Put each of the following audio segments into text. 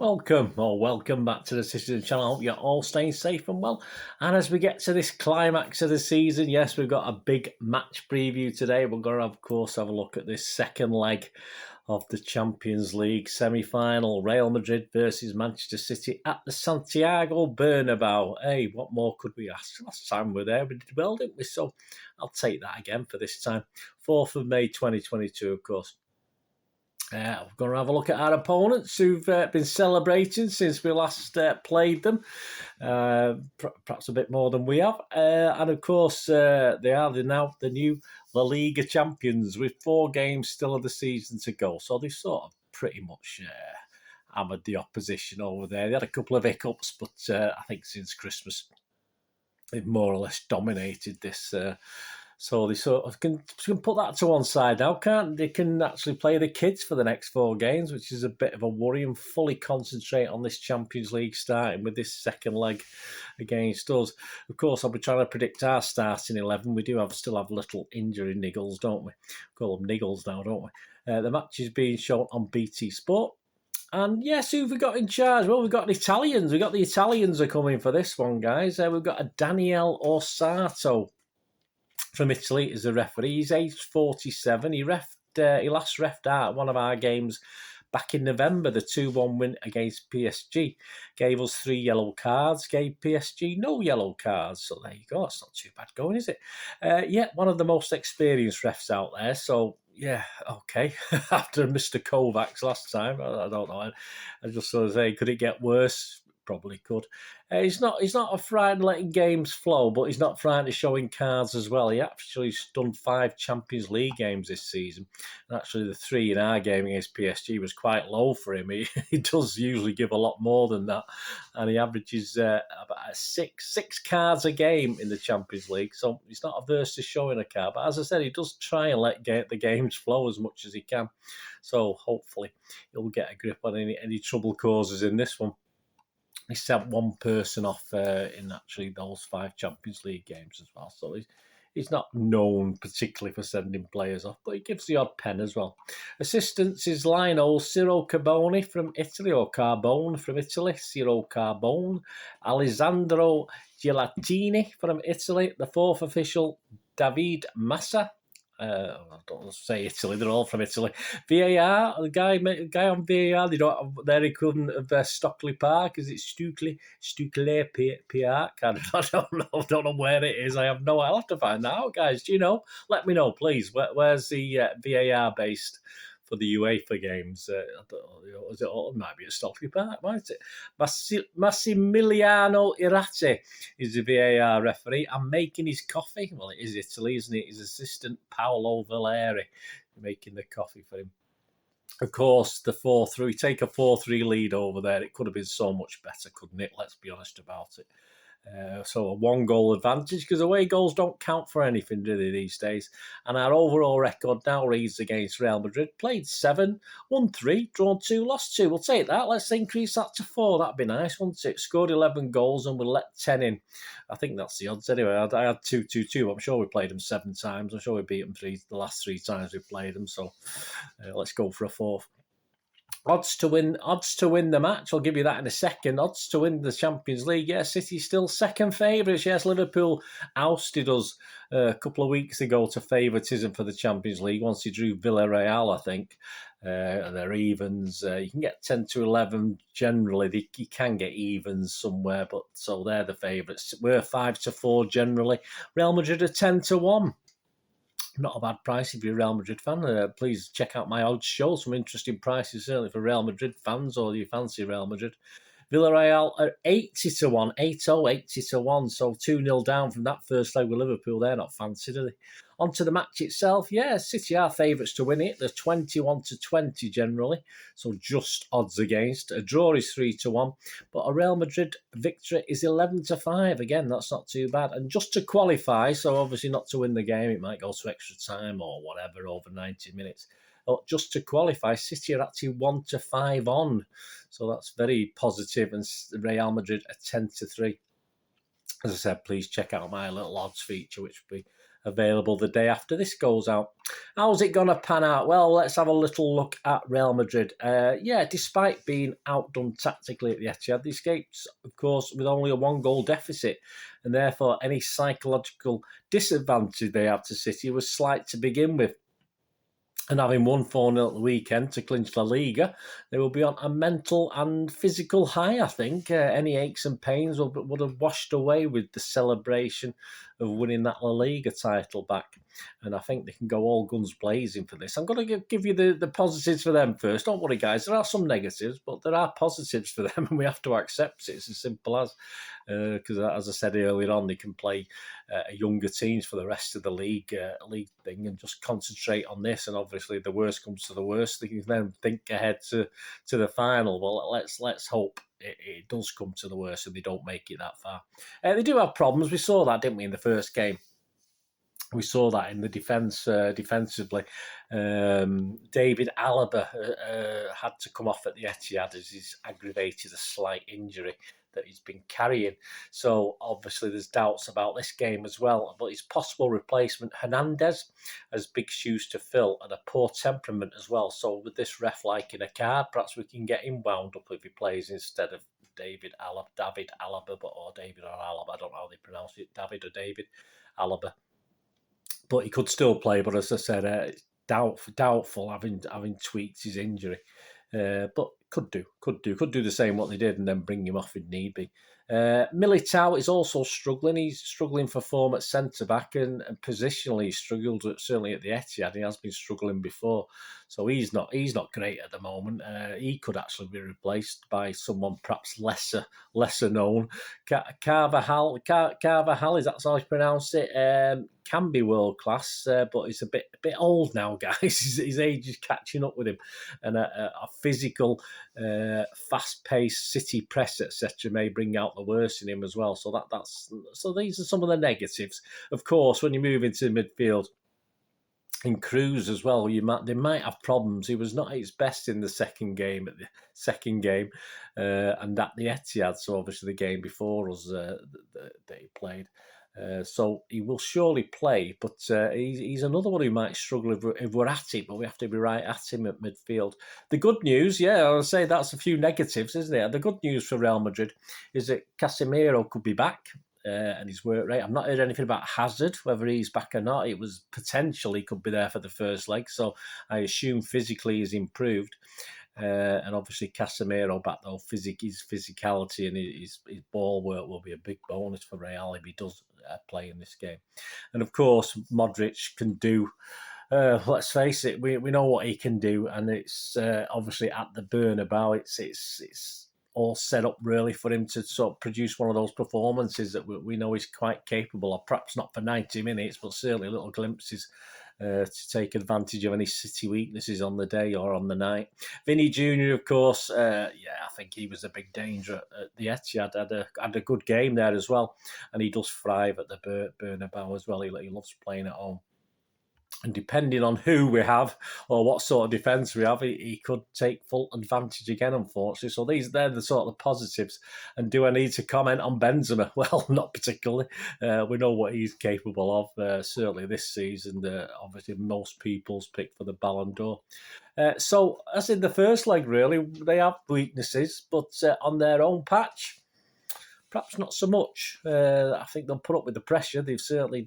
Welcome back to the Citizen channel. I hope you're all staying safe and well. And as we get to this climax of the season, yes, we've got a big match preview today. We're going to, of course, have a look at this second leg of the Champions League semi-final. Real Madrid versus Manchester City at the Santiago Bernabeu. Hey, what more could we ask? Last time we were there, we did well, didn't we? So I'll take that again for this time. 4th of May 2022, of course. We're going to have a look at our opponents who've been celebrating since we last played them, perhaps a bit more than we have. And of course, they are now the new La Liga champions with 4 games still of the season to go. So they've sort of pretty much hammered the opposition over there. They had a couple of hiccups, but I think since Christmas, they've more or less dominated this. So they sort of can put that to one side now, can't they? Can actually play the kids for the next 4 games, which is a bit of a worry, and fully concentrate on this Champions League, starting with this second leg against us. Of course, I'll be trying to predict our starting 11. We do still have little injury niggles, don't we? Call them niggles now, don't we? The match is being shown on BT Sport. And yes, who've we got in charge? Well, we've got the Italians. We've got the Italians are coming for this one, guys. We've got a Daniele Orsato from Italy as a referee. He's aged 47. He last refed out one of our games back in November, the 2-1 win against PSG. Gave us 3 yellow cards, gave PSG no yellow cards. So there you go. That's not too bad going, is it? One of the most experienced refs out there. So, yeah, okay. After Mr. Kovacs last time, I don't know. I just sort of say, could it get worse? Probably could. He's not afraid of letting games flow, but he's not frightened of showing cards as well. He actually done 5 Champions League games this season. And actually the 3 in our game against PSG was quite low for him. He does usually give a lot more than that. And he averages about 6 cards a game in the Champions League. So he's not averse to showing a card. But as I said, he does try and let the games flow as much as he can. So hopefully he'll get a grip on any trouble causes in this one. He sent 1 person off in actually those 5 Champions League games as well. So he's not known particularly for sending players off, but he gives the odd pen as well. Assistants is Lionel Ciro Carbone from Italy, or Carbone from Italy, Ciro Carbone. Alessandro Gelatini from Italy. The 4th official, David Massa. I don't say Italy, they're all from Italy. VAR, the guy on VAR, they don't have their equivalent of Stockley Park. Is it Stockley Park? I don't know where it is. I have no. I'll have to find that out, guys. Do you know? Let me know, please. Where's the VAR based for the UEFA games? I don't know, it might be at Stockley Park, might it? Massimiliano Irate is the VAR referee. I'm making his coffee. Well, it is Italy, isn't it? His assistant, Paolo Valeri, making the coffee for him. Of course, the 4-3, we take a 4-3 lead over there. It could have been so much better, couldn't it? Let's be honest about it. So a 1-goal advantage, because away goals don't count for anything, do they, these days? And our overall record now reads against Real Madrid: played 7, won 3, drawn 2, lost 2. We'll take that. Let's increase that to 4. That'd be nice, wouldn't it? Scored 11 goals and we'll let 10 in. I think that's the odds anyway. I had 2-2-2. I'm sure we played them 7 times. I'm sure we beat them the last 3 times we played them. So let's go for a 4th. Odds to win the match. I'll give you that in a second. Odds to win the Champions League. Yes, City's still second favourites. Yes, Liverpool ousted us a couple of weeks ago to favouritism for the Champions League once he drew Villarreal, I think. They're evens. You can get 10 to 11 generally. You can get evens somewhere, but so they're the favourites. We're 5 to 4 generally. Real Madrid are 10 to 1. Not a bad price if you're a Real Madrid fan. Please check out my odds show. Some interesting prices, certainly for Real Madrid fans, or you fancy Real Madrid. Villarreal are 80 to 1, 80 to 1. So 2-0 down from that first leg with Liverpool. They're not fancied, are they? On to the match itself. Yeah, City are favourites to win it. They're 21 to 20 generally. So just odds against. A draw is 3 to 1. But a Real Madrid victory is 11 to 5. Again, that's not too bad. And just to qualify, so obviously not to win the game, it might go to extra time or whatever over 90 minutes. Just to qualify, City are actually 1 to 5 on. So that's very positive. And Real Madrid are 10 to 3. As I said, please check out my little odds feature, which will be available the day after this goes out. How's it going to pan out? Well, let's have a little look at Real Madrid. Despite being outdone tactically at the Etihad, they escaped, of course, with only a 1-goal deficit, and therefore any psychological disadvantage they had to City was slight to begin with. And having won 4-0 at the weekend to clinch La Liga, they will be on a mental and physical high, I think. Any aches and pains would have washed away with the celebration of winning that La Liga title back. And I think they can go all guns blazing for this. I'm going to give you the positives for them first. Don't worry, guys. There are some negatives, but there are positives for them, and we have to accept it. It's as simple as. Because, as I said earlier on, they can play younger teams for the rest of the league thing and just concentrate on this. And obviously, the worst comes to the worst. They can then think ahead to the final. Well, let's hope it does come to the worst and they don't make it that far. They do have problems. We saw that, didn't we, in the first game? We saw that in the defence, defensively. David Alaba had to come off at the Etihad as he's aggravated a slight injury that he's been carrying. So obviously there's doubts about this game as well. But his possible replacement, Hernandez, has big shoes to fill and a poor temperament as well. So with this ref liking a card, perhaps we can get him wound up if he plays instead of David Alaba, or David or Alaba. I don't know how they pronounce it, David or David Alaba. But he could still play. But as I said, doubtful having tweaked his injury. But could do the same what they did and then bring him off if need be. Militao is also struggling. He's struggling for form at centre-back and positionally he struggled, certainly at the Etihad. He has been struggling before. So he's not great at the moment. He could actually be replaced by someone perhaps lesser known. Carvajal, is that how you pronounce it? Can be world class, but he's a bit old now, guys. His age is catching up with him, and a physical, fast-paced City press, etc., may bring out the worst in him as well. So so these are some of the negatives. Of course, when you move into midfield, in Cruz as well, they might have problems. He was not at his best in the second game, and at the Etihad. So obviously the game before us that he played. So he will surely play, but he's another one who might struggle if we're at it, but we have to be right at him at midfield. The good news, I'll say that's a few negatives, isn't it? The good news for Real Madrid is that Casemiro could be back. And his work rate. I've not heard anything about Hazard, whether he's back or not. It was potentially could be there for the first leg, so I assume physically he's improved. And obviously Casemiro back though, his physicality and his ball work will be a big bonus for Real if he does play in this game. And of course, Modric can do. Let's face it, we know what he can do, and it's obviously at the Bernabeu. It's all set up really for him to sort of produce one of those performances that we know he's quite capable of. Perhaps not for 90 minutes, but certainly little glimpses to take advantage of any City weaknesses on the day or on the night. Vinny Jr., of course, I think he was a big danger at the Etihad. Had a good game there as well, and he does thrive at the Bernabeu as well. He loves playing at home. And depending on who we have or what sort of defence we have, he could take full advantage again, unfortunately. So they're the sort of positives. And do I need to comment on Benzema? Well, not particularly. We know what he's capable of, certainly this season. Obviously, most people's pick for the Ballon d'Or. So, as in the first leg, really, they have weaknesses, but on their own patch, perhaps not so much. I think they'll put up with the pressure. They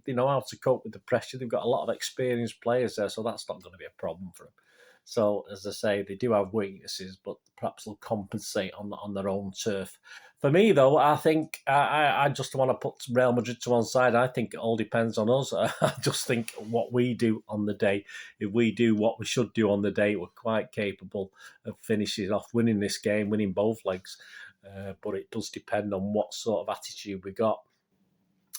know how to cope with the pressure. They've got a lot of experienced players there, so that's not going to be a problem for them. So, as I say, they do have weaknesses, but perhaps they'll compensate on their own turf. For me, though, I think I just want to put Real Madrid to one side. I think it all depends on us. I just think what we do on the day, if we do what we should do on the day, we're quite capable of finishing off, winning this game, winning both legs. But it does depend on what sort of attitude we got.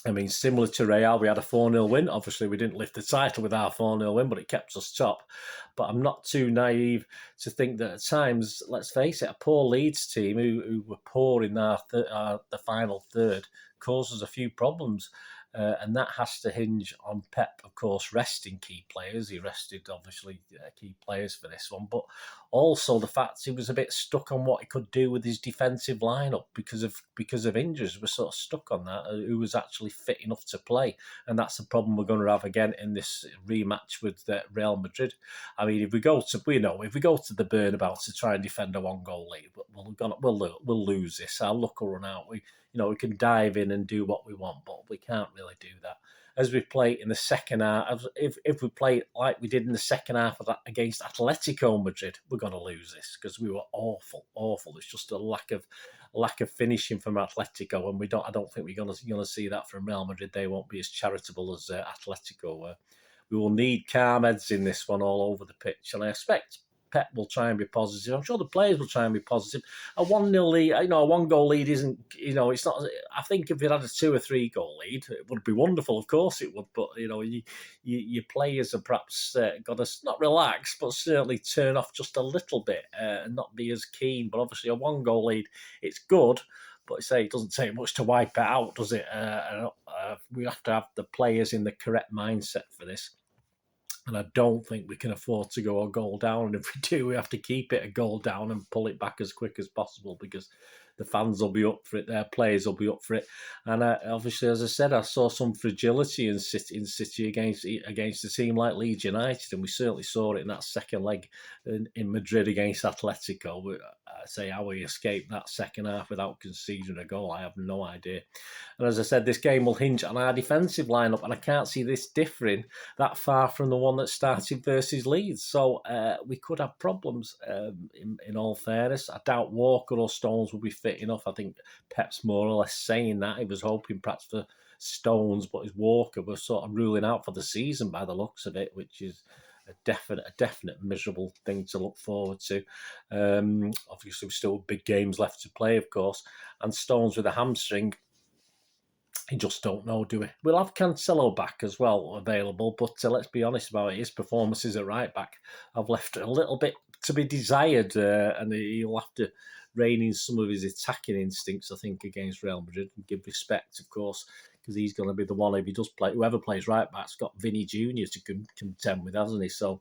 I mean, similar to Real, we had a 4-0 win. Obviously, we didn't lift the title with our 4-0 win, but it kept us top. But I'm not too naive to think that at times, let's face it, a poor Leeds team who were poor in the final third caused us a few problems. and that has to hinge on Pep, of course, resting key players. He rested, obviously, key players for this one, but also the fact he was a bit stuck on what he could do with his defensive lineup because of injuries. We're sort of stuck on that. Who was actually fit enough to play, and that's the problem we're going to have again in this rematch with Real Madrid. I mean, if we go to the Bernabeu to try and defend a 1-goal lead, we'll lose this. Our luck will run out. We can dive in and do what we want, but we can't really do that. As we play in the second half, if we play like we did in the second half of that against Atletico Madrid, we're going to lose this because we were awful. It's just a lack of finishing from Atletico, and I don't think we're going to see that from Real Madrid. They won't be as charitable as Atletico were. We will need calm heads in this one all over the pitch, and I expect Pep will try and be positive. I'm sure the players will try and be positive. A 1-0 lead, a 1-goal lead isn't, it's not. I think if it had a 2 or 3 goal lead, it would be wonderful. Of course it would, but your players are perhaps got to not relax, but certainly turn off just a little bit and not be as keen. But obviously a 1-goal lead, it's good. But it doesn't take much to wipe it out, does it? We have to have the players in the correct mindset for this. And I don't think we can afford to go a goal down. And if we do, we have to keep it a goal down and pull it back as quick as possible because the fans will be up for it, their players will be up for it. And obviously, as I said, I saw some fragility in City against a team like Leeds United, and we certainly saw it in that second leg in Madrid against Atletico. I say how we escaped that second half without conceding a goal, I have no idea. And as I said, this game will hinge on our defensive lineup, and I can't see this differing that far from the one that started versus Leeds. So we could have problems in all fairness. I doubt Walker or Stones will be fit enough. I think Pep's more or less saying that. He was hoping perhaps for Stones, but his Walker was sort of ruling out for the season by the looks of it, which is a definite miserable thing to look forward to. Obviously, still big games left to play, of course, and Stones with a hamstring. You just don't know, do we? We'll have Cancelo back as well available, but let's be honest about it. His performances at right back have left a little bit to be desired, and he'll have to rein in some of his attacking instincts, I think, against Real Madrid, and give respect, of course, because he's going to be the one, if he does play, whoever plays right back's got Vinny Jr. to contend with, hasn't he? So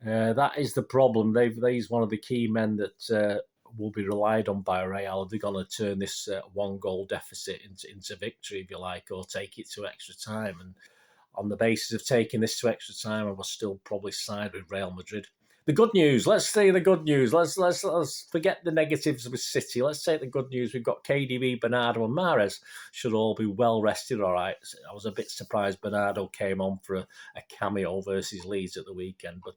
that is the problem. He's one of the key men that will be relied on by Real. They're going to turn this 1-goal deficit into victory, if you like, or take it to extra time. And on the basis of taking this to extra time, I will still probably side with Real Madrid. The good news. Let's say the good news. Let's forget the negatives with City. Let's say the good news. We've got KDB, Bernardo, and Mahrez should all be well rested. All right. I was a bit surprised Bernardo came on for a cameo versus Leeds at the weekend, but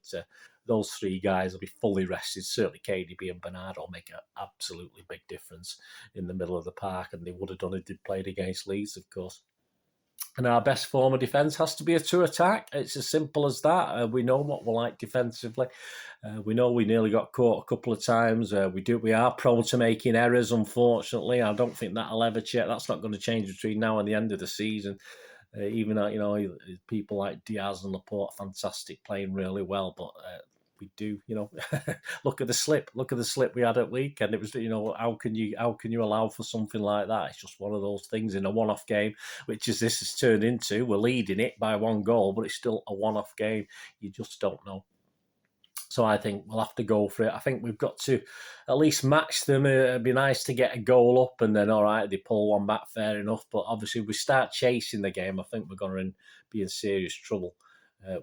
those 3 guys will be fully rested. Certainly KDB and Bernardo will make an absolutely big difference in the middle of the park, and they would have done it if they'd played against Leeds, of course. And our best form of defence has to be a 2 attack. It's as simple as that. We know what we're like defensively. We know we nearly got caught a couple of times. We are prone to making errors, unfortunately. I don't think that'll ever change. That's not going to change between now and the end of the season. Even though, people like Diaz and Laporte, fantastic, playing really well, but we do, look at the slip we had at weekend. It was, how can you allow for something like that? It's just one of those things in a one-off game, which is this has turned into. We're leading it by 1 goal, but it's still a one-off game. You just don't know. So I think we'll have to go for it. I think we've got to at least match them. It'd be nice to get a goal up and then, all right, they pull one back, fair enough. But obviously, if we start chasing the game, I think we're going to be in serious trouble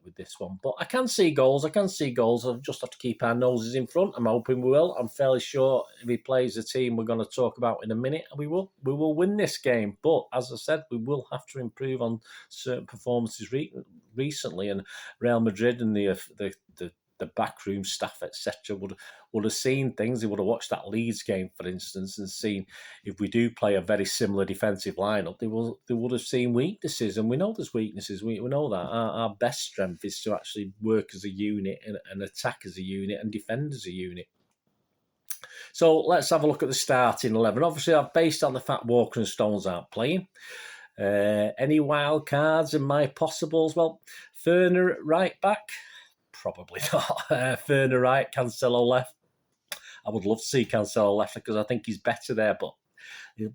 with this one. But I can see goals. I'll just have to keep our noses in front. I'm hoping we will. I'm fairly sure if he plays the team we're going to talk about in a minute, we will win this game. But as I said, we will have to improve on certain performances recently. And Real Madrid and the backroom staff, etc., would have seen things. They would have watched that Leeds game, for instance, and seen if we do play a very similar defensive lineup, they would have seen weaknesses. And we know there's weaknesses. We know that. Our best strength is to actually work as a unit and attack as a unit and defend as a unit. So let's have a look at the starting 11. Obviously, I've based on the fact Walker and Stones aren't playing. Any wild cards in my possibles? Well, Ferner at right back. Probably not. Ferner right, Cancelo left. I would love to see Cancelo left because I think he's better there, but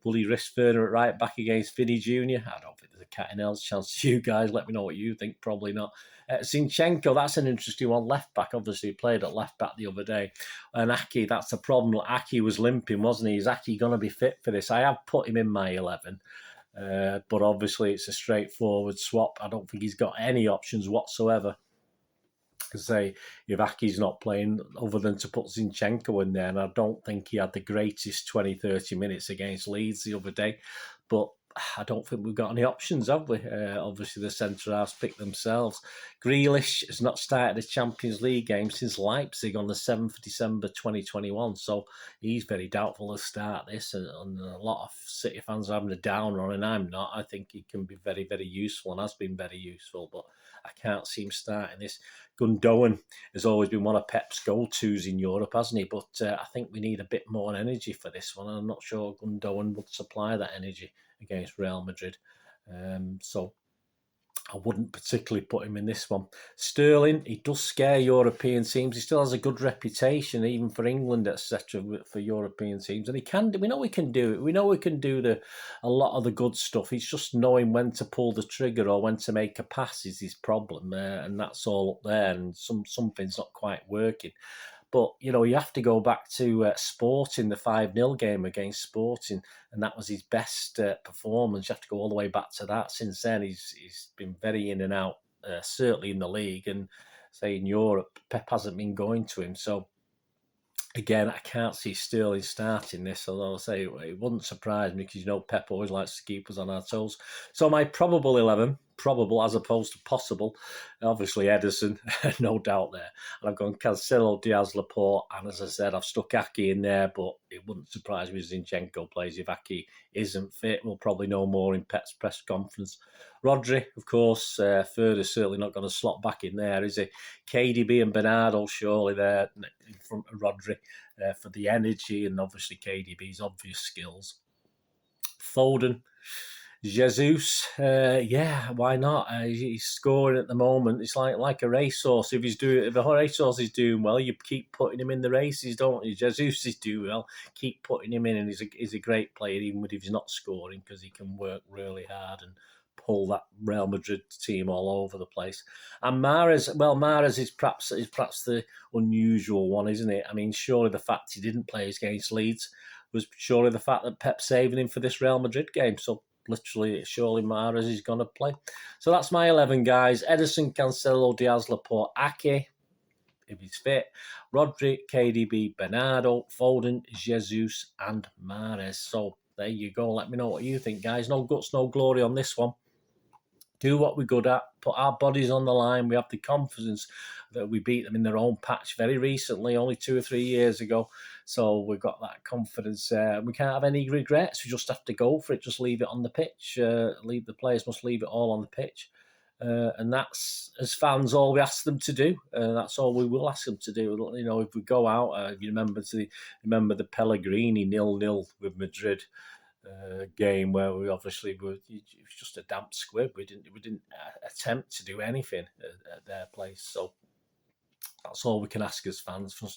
bloody wrist burner at right back against Vinny Jr. I don't think there's a cat in hell's chance to you guys. Let me know what you think. Probably not. Zinchenko, that's an interesting one. Left back, obviously, played at left back the other day. And Aki, that's a problem. Aki was limping, wasn't he? Is Aki going to be fit for this? I have put him in my 11. But obviously, it's a straightforward swap. I don't think he's got any options whatsoever. Say if Aki's not playing other than to put Zinchenko in there, and I don't think he had the greatest 20-30 minutes against Leeds the other day, but I don't think we've got any options, have we? Obviously the centre-halves pick themselves. Grealish has not started a Champions League game since Leipzig on the 7th of December 2021, so he's very doubtful to start this, and a lot of City fans are having a downer on, and I'm not. I think he can be very, very useful and has been very useful, but I can't see him starting this. Gundogan has always been one of Pep's go-tos in Europe, hasn't he? But I think we need a bit more energy for this one. I'm not sure Gundogan would supply that energy against Real Madrid. So I wouldn't particularly put him in this one. Sterling, he does scare European teams. He still has a good reputation, even for England, etc., for European teams. And he can. We know we can do it. We know we can do a lot of the good stuff. He's just knowing when to pull the trigger or when to make a pass is his problem, and that's all up there. And something's not quite working. But, you know, you have to go back to Sporting, the 5-0 game against Sporting, and that was his best performance. You have to go all the way back to that. Since then, he's been very in and out, certainly in the league. And, say, in Europe, Pep hasn't been going to him. So, again, I can't see Sterling starting this, although I say it wouldn't surprise me because, you know, Pep always likes to keep us on our toes. So my probable 11, probable as opposed to possible, obviously Ederson, no doubt there. And I've gone Cancelo, Diaz, Laporte, and as I said, I've stuck Aki in there, but it wouldn't surprise me if Zinchenko plays. If Aki isn't fit, we'll probably know more in Pep's press conference. Rodri, of course, third is certainly not going to slot back in there, is he? KDB and Bernardo surely there in front of Rodri for the energy and obviously KDB's obvious skills. Foden, Jesus, yeah, why not? He's scoring at the moment. It's like a racehorse. If a racehorse is doing well, you keep putting him in the races, don't you? Jesus is doing well. Keep putting him in, and he's a great player, even if he's not scoring, because he can work really hard and pull that Real Madrid team all over the place. And Mahrez is perhaps the unusual one, isn't it? I mean, surely the fact he didn't play against Leeds was surely the fact that Pep's saving him for this Real Madrid game. So literally, surely Mahrez is going to play. So that's my 11 guys. Ederson, Cancelo, Diaz, Laporte, Ake, if he's fit, Rodri, KDB, Bernardo, Foden, Jesus, and Mahrez. So there you go. Let me know what you think, guys. No guts, no glory on this one. Do what we're good at, put our bodies on the line. We have the confidence that we beat them in their own patch very recently, only 2 or 3 years ago. So we've got that confidence. We can't have any regrets. We just have to go for it. Just leave it on the pitch. The players must leave it all on the pitch. And that's, as fans, all we ask them to do. That's all we will ask them to do. You know, if we go out, if you remember the Pellegrini 0-0 with Madrid game where we obviously it was just a damp squib. We didn't attempt to do anything at their place. So that's all we can ask as fans, for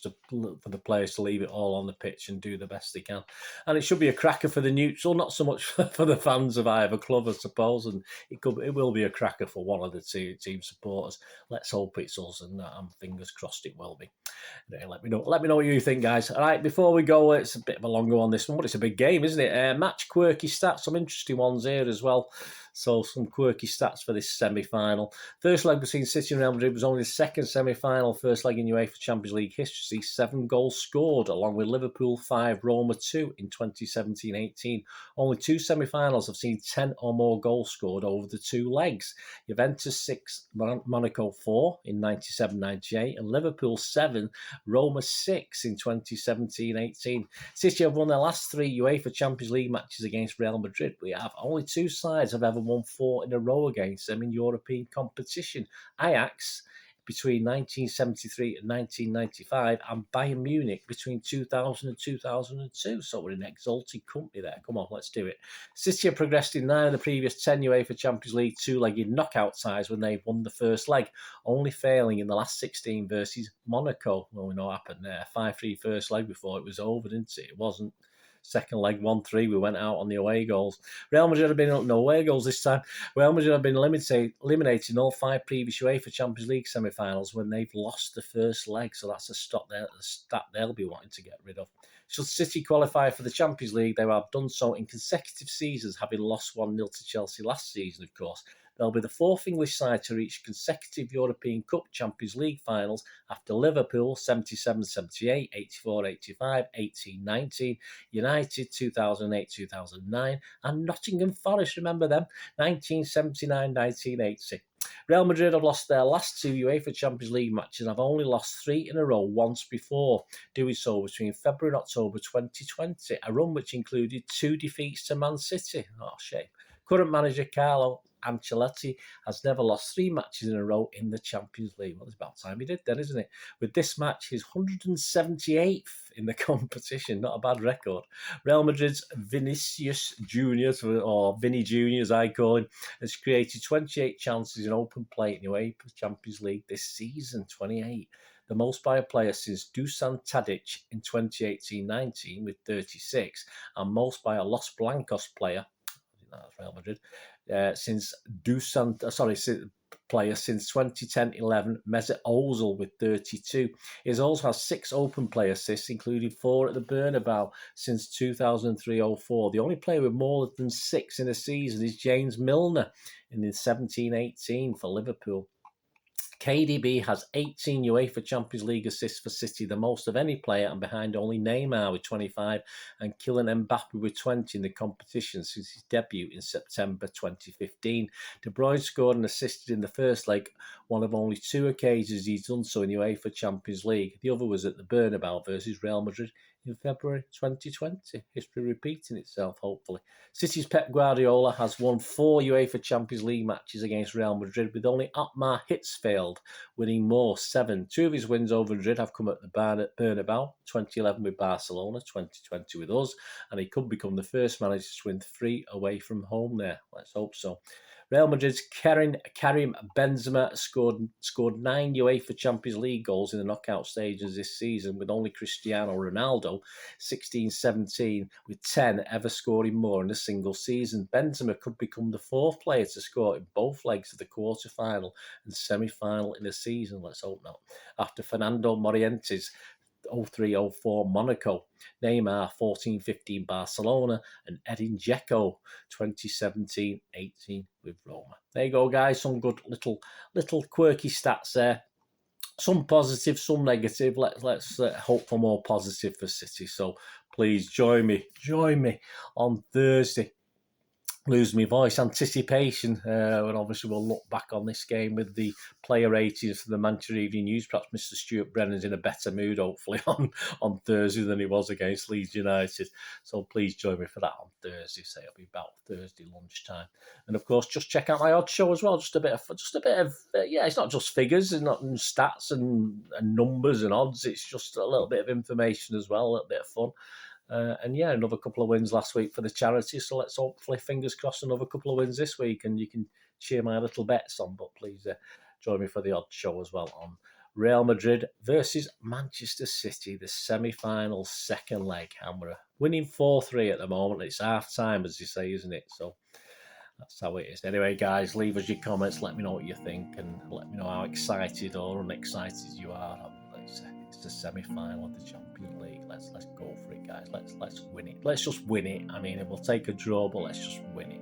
the players to leave it all on the pitch and do the best they can. And it should be a cracker for the neutral, not so much for the fans of either club, I suppose. And it will be a cracker for one of the team supporters. Let's hope it's us, and I'm fingers crossed it will be. Let me know what you think, guys. All right, before we go, it's a bit of a longer one, this one, but it's a big game, isn't it? Match quirky stats, some interesting ones here as well. So some quirky stats for this semi-final. First leg between City and Real Madrid was only the second semi-final, first leg in UEFA Champions League history. 7 goals scored, along with Liverpool 5, Roma 2 in 2017-18. Only 2 semi-finals have seen 10 or more goals scored over the 2 legs. Juventus 6, Monaco 4 in 97-98, and Liverpool 7, Roma 6 in 2017-18. City have won their last 3 UEFA Champions League matches against Real Madrid. We have only 2 sides have ever won 4 in a row against them in European competition. Ajax between 1973 and 1995, and Bayern Munich between 2000 and 2002. So we're in exalted company there. Come on, let's do it. City have progressed in 9 of the previous 10 UEFA Champions League 2-legged knockout ties when they won the first leg, only failing in the last 16 versus Monaco. Well, we know what happened there. 5-3 first leg before it was over, didn't it? It wasn't. Second leg, 1-3. We went out on the away goals. Real Madrid have been no away goals this time. Real Madrid have been eliminated in all 5 previous UEFA Champions League semi-finals when they've lost the first leg. So that's a stat they'll be wanting to get rid of. Should City qualify for the Champions League, they have done so in consecutive seasons, having lost 1-0 to Chelsea last season, of course. They'll be the 4th English side to reach consecutive European Cup Champions League finals after Liverpool 77-78, 84-85, 18-19, United 2008-2009, and Nottingham Forest, remember them, 1979-1980. Real Madrid have lost their last 2 UEFA Champions League matches and have only lost 3 in a row once before, doing so between February and October 2020, a run which included 2 defeats to Man City. Oh, shame. Current manager Carlo Ancelotti has never lost 3 matches in a row in the Champions League. Well, it's about time he did then, isn't it? With this match, he's 178th in the competition. Not a bad record. Real Madrid's Vinicius Junior, or Vinny Junior as I call him, has created 28 chances in open play in the UEFA Champions League this season, 28. The most by a player since Dusan Tadic in 2018-19 with 36, and most by a Los Blancos player, that's Real Madrid, since player since 2010-11, Mesut Ozil with 32. He also has 6 open play assists, including 4 at the Bernabeu since 2003-04. The only player with more than 6 in a season is James Milner in the 17-18 for Liverpool. KDB has 18 UEFA Champions League assists for City, the most of any player, and behind only Neymar with 25 and Kylian Mbappe with 20 in the competition since his debut in September 2015. De Bruyne scored and assisted in the first leg, one of only 2 occasions he's done so in the UEFA Champions League. The other was at the Bernabeu versus Real Madrid in February 2020. History repeating itself, hopefully. City's Pep Guardiola has won 4 UEFA Champions League matches against Real Madrid, with only Otmar Hitzfeld winning more, 7. 2 of his wins over Madrid have come at the Bernabeu, 2011 with Barcelona, 2020 with us, and he could become the first manager to win 3 away from home there. Let's hope so. Real Madrid's Karim Benzema scored 9 UEFA Champions League goals in the knockout stages this season, with only Cristiano Ronaldo, 16-17, with 10 ever scoring more in a single season. Benzema could become the 4th player to score in both legs of the quarter-final and semi-final in a season. Let's hope not. After Fernando Morientes 03-04 Monaco, Neymar 14-15 Barcelona, and Edin Dzeko 2017-18 with Roma. There you go, guys. Some good little quirky stats there. Some positive, some negative. Let's hope for more positive for City. So please join me on Thursday. Lose my voice, anticipation, and obviously we'll look back on this game with the player ratings for the Manchester Evening News. Perhaps Mr. Stuart Brennan's in a better mood, hopefully, on Thursday than he was against Leeds United. So please join me for that on Thursday. So it'll be about Thursday lunchtime. And of course, just check out my odd show as well. Just a bit of it's not just figures and not stats and numbers and odds. It's just a little bit of information as well, a little bit of fun. And yeah, another couple of wins last week for the charity. So let's hopefully, fingers crossed, another couple of wins this week. And you can cheer my little bets on. But please join me for the odd show as well on Real Madrid versus Manchester City, the semi-final second leg. And we're winning 4-3 at the moment. It's half time, as you say, isn't it? So that's how it is. Anyway, guys, leave us your comments. Let me know what you think. And let me know how excited or unexcited you are. It's the semi-final of the Champions League. Let's go for it, guys. Let's win it. Let's just win it. I mean, we'll take a draw, but let's just win it.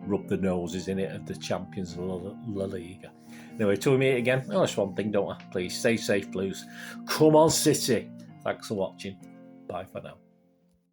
Rub the noses in it of the champions of La Liga. Anyway, till we meet again. Oh, that's one thing, don't I? Please stay safe, Blues. Come on, City. Thanks for watching. Bye for now.